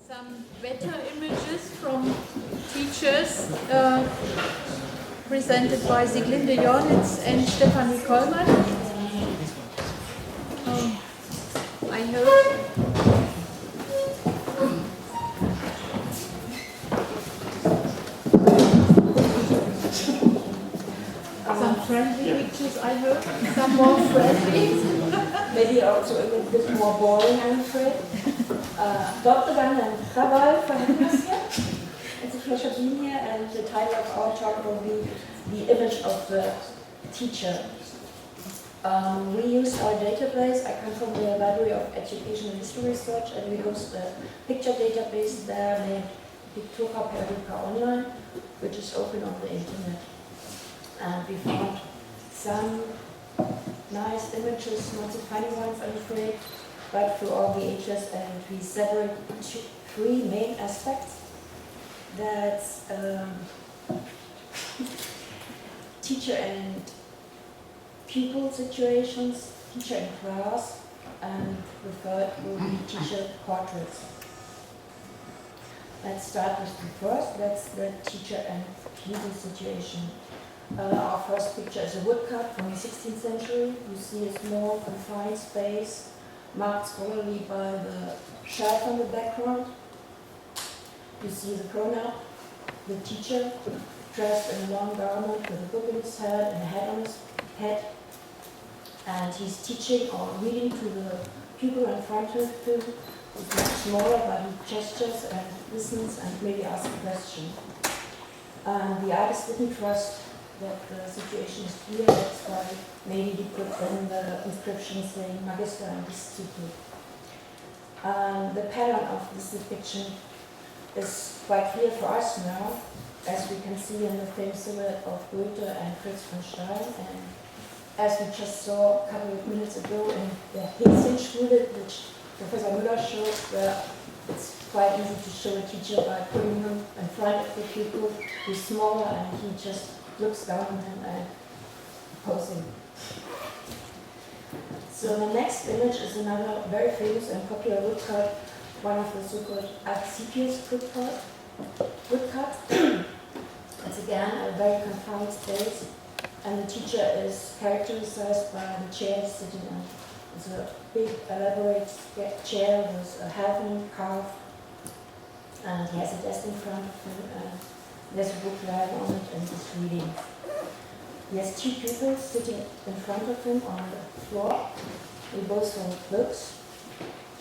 some better images from teachers presented by Sieglinde Jornitz and Stefanie Kollmann. I hope. Some friendly pictures, I hope. Some more friendly. Maybe also a little bit more boring, I'm afraid. Dr. Van Travail for having us here. It's a pleasure being here, and the title of our talk will be The Image of the Teacher. We use our database. I come from the Library of Education and History Research, and we host a picture database there named Pictura Periodica Online, which is open on the internet. And we found some nice images, not so funny ones, I'm afraid, but through all the ages, and we separate three main aspects. That's teacher and pupil situations, teacher in class, and the third will be teacher portraits. Let's start with the first, that's the teacher and pupil situation. Our first picture is a woodcut from the 16th century. You see a small confined space marked scholarly by the shelf on the background. You see the grown-up, the teacher, dressed in a long garment with a book in his head and a hat on his head. And he's teaching or reading to the pupil in front of him. He's much smaller, but he gestures and listens and maybe asks a question. The artist didn't trust that the situation is clear, that's why maybe he put in the inscription saying Magister and Disciple. The pattern of this depiction is quite clear for us now, as we can see in the famous silhouette of Goethe and Fritz von Stein, and as we just saw a couple of minutes ago in the Schule, which Professor Müller showed, where it's quite easy to show a teacher by putting him in front of the pupil who's smaller and he just looks down on him and posing. So the next image is another very famous and popular woodcut, one of the so-called Arcipius woodcut. It's again a very confined space, and the teacher is characterized by the chair sitting on. It's a big, elaborate chair with a heaven carved, and he has a desk in front of him, and there's a book lying on it, and he's reading. He has two pupils sitting in front of him on the floor. They both hold books.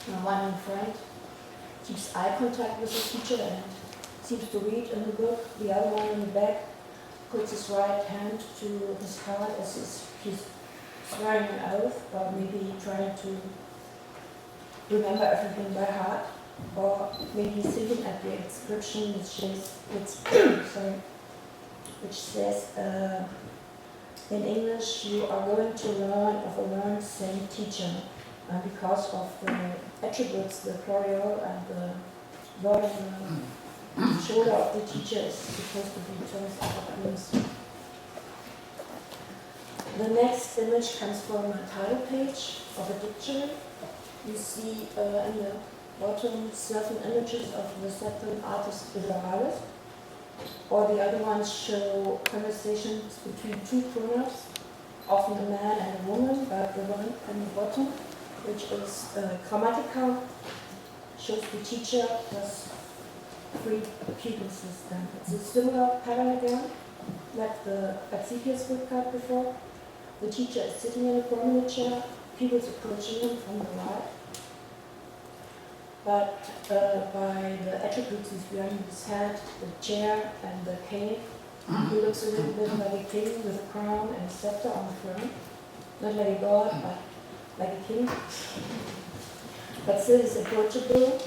And one in front keeps eye contact with the teacher and seems to read in the book. The other one in the back puts his right hand to his heart as he's swearing an oath, or maybe trying to remember everything by heart. Or maybe thinking at the inscription which says in English, you are going to learn of a learned saint teacher, because of the attributes, the choriol and the word on the shoulder of the teacher is supposed to be towards upper class. The next image comes from a title page of a dictionary. You see in the bottom certain images of the certain artist Escolarl, or the other ones show conversations between two grown-ups, often a man and a woman, but the one on the bottom, which is grammatical, shows the teacher plus three pupil system. It's a similar pattern again, like the Arcipius woodcut before. The teacher is sitting in a prominent chair, pupils approaching him from the right. But by the attributes he's wearing, his hat, the chair, and the cane, he looks a little bit like a king with a crown and a scepter on the throne. Not like a god, but like a king. But still he's approachable.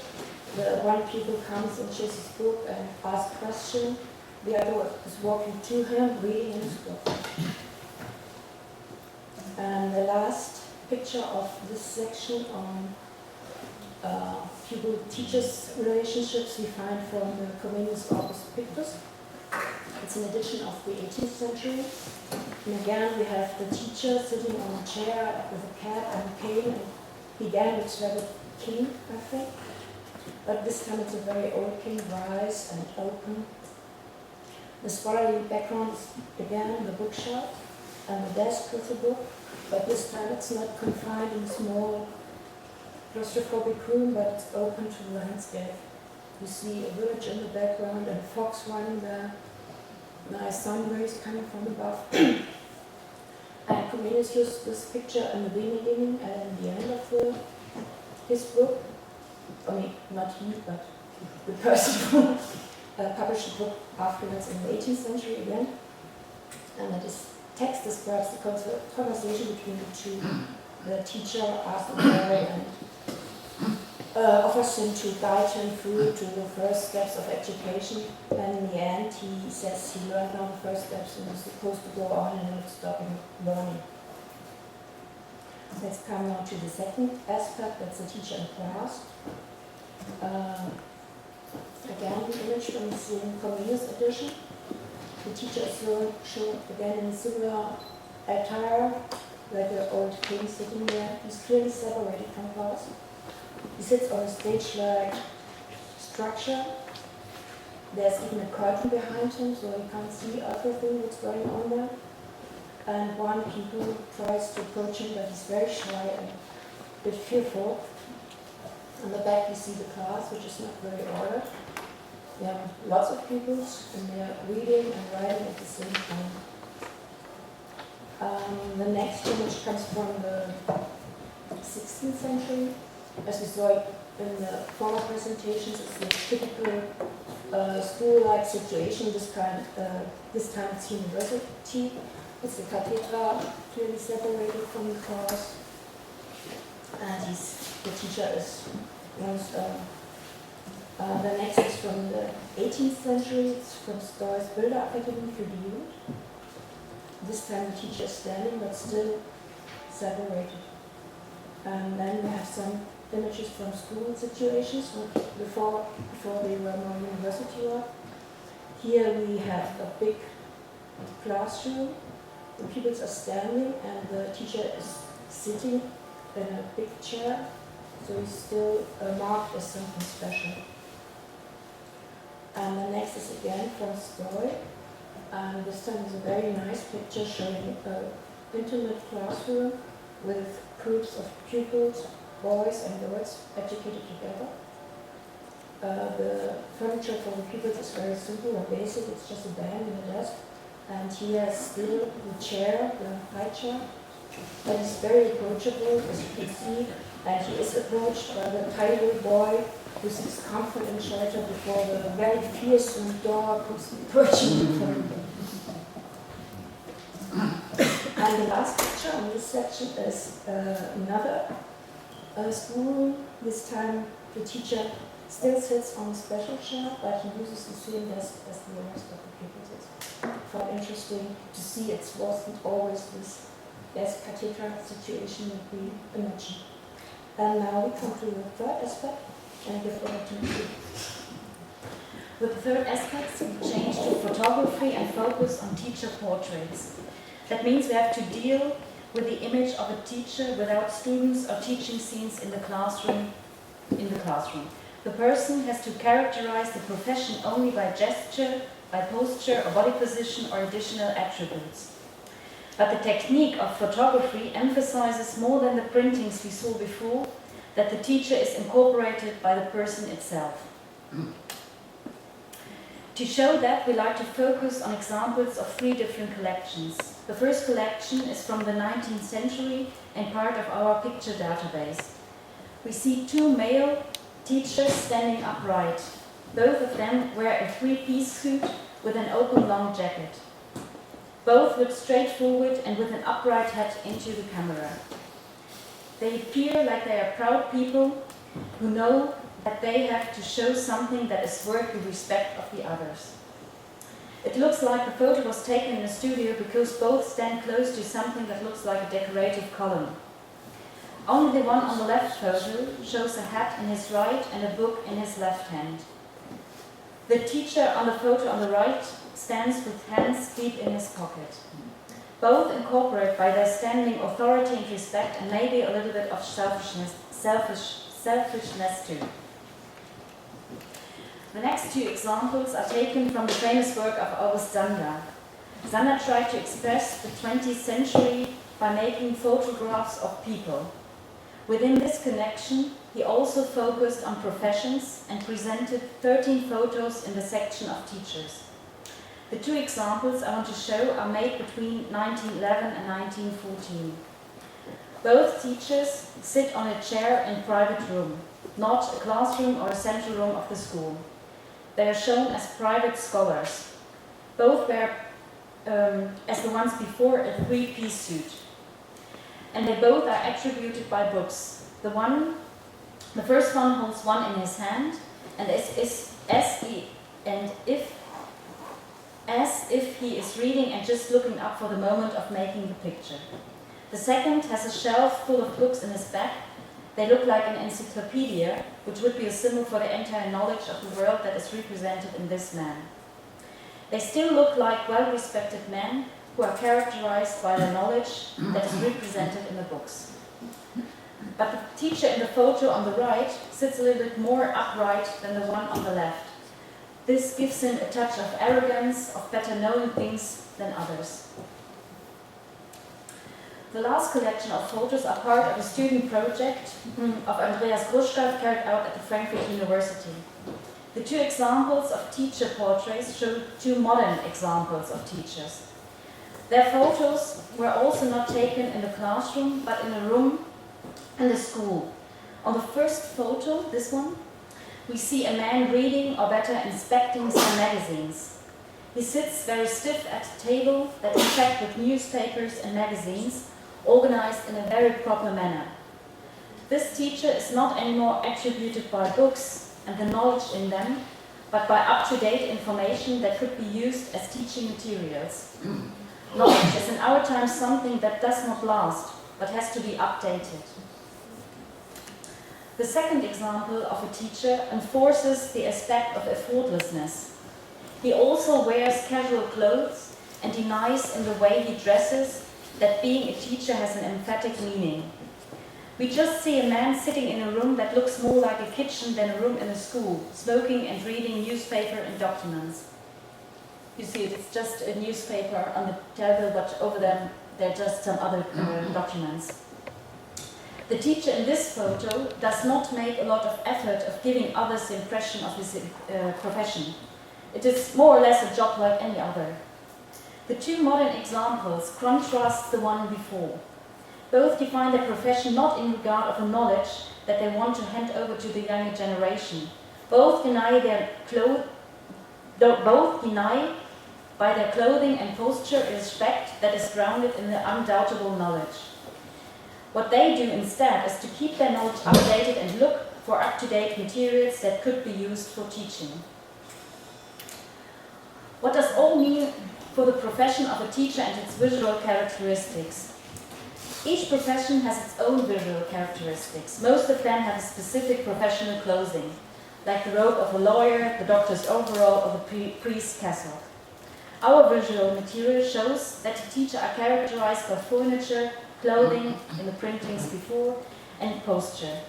The one pupil comes and shows his book and asks a question. The other is walking to him, reading his book. And the last picture of this section on pupil-teachers relationships we find from the Comenius Orbis Pictus. It's an edition of the 18th century. And again, we have the teacher sitting on a chair with a cap and a cane. And he again looks rather king, I think. but this time it's a very open, wise and open. The scholarly background is again the bookshelf and the desk with the book, but this time it's not confined in a small claustrophobic room, but it's open to the landscape. You see a village in the background and a fox running there, nice sun rays coming from above. And Comenius used this picture in the beginning and in the end of his book. I mean, not he, but the person who published the book afterwards in the 18th century again. And this text describes the conversation between the two. The teacher asks the boy and offers him to guide him through to the first steps of education. And in the end, he says he learned now the first steps and is supposed to go on and not stopping learning. Let's come now to the second aspect, that's the teacher in class. Again, the image from the Comenius edition. The teacher is shown again in similar attire, like an old king sitting there. He's clearly separated from class. He sits on a stage-like structure. There's even a curtain behind him, so you can't see everything that's going on there. And one pupil tries to approach him, but he's very shy and a bit fearful. On the back you see the class, which is not very ordered. There are lots of pupils, and they're reading and writing at the same time. The next image comes from the 16th century. As we saw it in the former presentations, it's the typical school-like situation. This time it's university. It's the cathedra, clearly separated from the class. And the teacher is the next is from the 18th century. It's from Stoy's Bild Academy for the Jugend. This time the teacher is standing, but still separated. And then we have some images from school situations before they were more university-like. Here we have a big classroom. The pupils are standing and the teacher is sitting in a big chair, so he's still marked as something special. And the next is again from Stoy, and this time is a very nice picture showing an intimate classroom with groups of pupils, boys and girls, educated together. The furniture for the pupils is very simple and basic. It's just a bed and a desk. And he has still the chair, the high chair. But he's very approachable, as you can see. And he is approached by the tiny little boy who seeks comfort and shelter before the very fearsome dog who's approaching him. And the last picture on this section is another schoolroom. This time the teacher still sits on a special chair, but he uses the same desk as the rest of the pupils. It's quite interesting to see it wasn't always this desk cathedra situation that we imagined. And now we come to the third aspect, and I give over to you. With the third aspect, we change to photography and focus on teacher portraits. That means we have to deal with the image of a teacher without students or teaching scenes in the classroom. The person has to characterize the profession only by gesture, by posture or body position or additional attributes. But the technique of photography emphasizes more than the printings we saw before, that the teacher is incorporated by the person itself. To show that, we like to focus on examples of 3 different collections. The first collection is from the 19th century and part of our picture database. We see 2 male teachers standing upright. Both of them wear a 3-piece suit with an open long jacket. Both look straight forward and with an upright head into the camera. They appear like they are proud people who know that they have to show something that is worth the respect of the others. It looks like the photo was taken in a studio because both stand close to something that looks like a decorative column. Only the one on the left photo shows a hat in his right and a book in his left hand. The teacher on the photo on the right stands with hands deep in his pocket. Both incorporate by their standing authority and respect and maybe a little bit of selfishness too. The next two examples are taken from the famous work of August Sander. Sander tried to express the 20th century by making photographs of people. Within this connection, he also focused on professions and presented 13 photos in the section of teachers. The two examples I want to show are made between 1911 and 1914. Both teachers sit on a chair in a private room, not a classroom or a central room of the school. They are shown as private scholars. Both wear, as the ones before, a three-piece suit. And they both are attributed by books. The first one holds one in his hand, and as if he is reading and just looking up for the moment of making the picture. The second has a shelf full of books in his back. They look like an encyclopedia, which would be a symbol for the entire knowledge of the world that is represented in this man. They still look like well-respected men who are characterized by the knowledge that is represented in the books. But the teacher in the photo on the right sits a little bit more upright than the one on the left. This gives him a touch of arrogance, of better knowing things than others. The last collection of photos are part of a student project of Andreas Gruschka carried out at the Frankfurt University. The two examples of teacher portraits show two modern examples of teachers. Their photos were also not taken in the classroom, but in a room in the school. On the first photo, this one, we see a man reading, or better, inspecting some magazines. He sits very stiff at a table that is packed with newspapers and magazines, organized in a very proper manner. This teacher is not anymore attributed by books and the knowledge in them, but by up-to-date information that could be used as teaching materials. Knowledge is in our time something that does not last, but has to be updated. The second example of a teacher enforces the aspect of effortlessness. He also wears casual clothes and denies in the way he dresses that being a teacher has an emphatic meaning. We just see a man sitting in a room that looks more like a kitchen than a room in a school, smoking and reading newspaper and documents. You see, it's just a newspaper on the table, but over them there are just some other documents. The teacher in this photo does not make a lot of effort of giving others the impression of his profession. It is more or less a job like any other. The two modern examples contrast the one before. Both define their profession not in regard of a knowledge that they want to hand over to the younger generation. Both deny by their clothing and posture a respect that is grounded in the undoubtable knowledge. What they do instead is to keep their knowledge updated and look for up-to-date materials that could be used for teaching. What does all mean for the profession of a teacher and its visual characteristics? Each profession has its own visual characteristics. Most of them have a specific professional clothing, like the robe of a lawyer, the doctor's overall, or the priest's cassock. Our visual material shows that the teachers are characterized by furniture, clothing, in the printings before, and posture.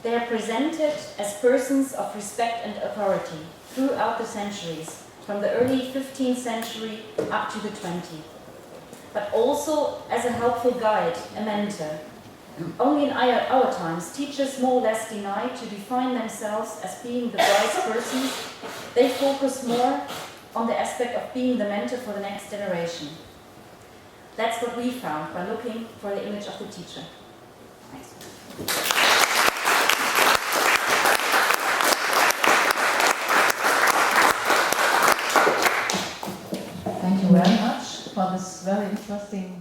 They are presented as persons of respect and authority throughout the centuries, from the early 15th century up to the 20th, but also as a helpful guide, a mentor. Only in our times, teachers more or less deny to define themselves as being the wise persons. They focus more on the aspect of being the mentor for the next generation. That's what we found by looking for the image of the teacher. Thanks. Thank you very much for this very interesting